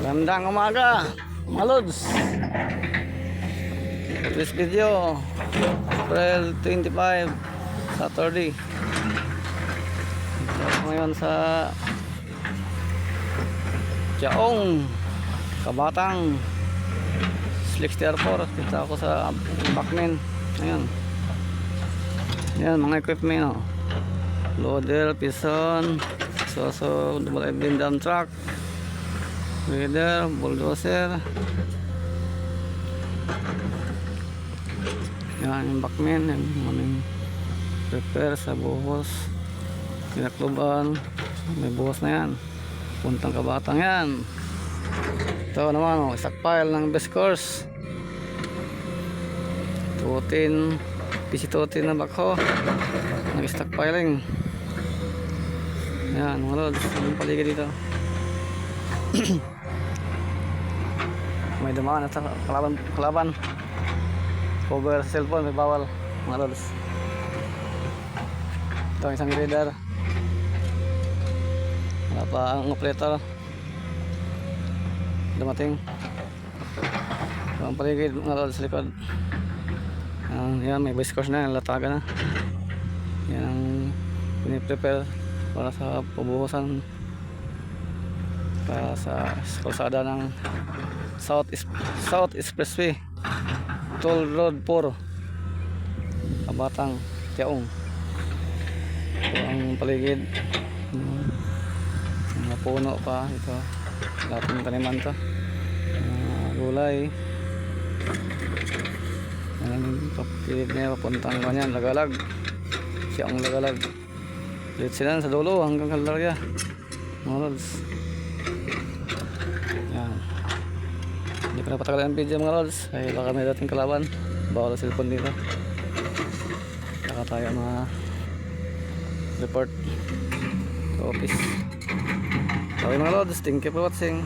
Magandang umaga, mga lods. This video, April 25, Saturday. Ito ngayon sa Chaong, Kabatang, Slick Airport. Kita ako sa Backman. Ayan. Ayan, mga equipment. Oh. Loader, piston, double beam dump truck, grader, bulldozer. Yan yung backman, yung aming prepare sa buhos, pinakluban. May buhos na yan, puntang Kabatang yan. Ito naman, stockpile ng best course, tutin, PC-tutin na bakho, nag-stockpiling. Yan mga lods, yung paligid dito. May dumaan at kalaban. Cover sa cellphone, may bawal mga lods. Ito ang isang grader. Wala pa ang operator dumating. Ito ang paligid mga lods sa likod. Yan, may base course na, lataga na. Yan ang piniprepare para sa pabuhusan para sa kalsada ng South Expressway, Toll Road 4, Kabatang, Chaong. Ito ang paligid. Mga puno pa ito, lahat ng taniman to, gulay. Ang papilit niya papuntang kanyan Lagalag, Chaong Lagalag. Dito sila sa dulo hanggang Caldaria mga lods. Yan, hindi ko na patagal ang video mga lods ay baka may dating kalaban, bawal ang cellphone dito. Saka tayo mga report sa office. Okay mga lods, thank you for watching.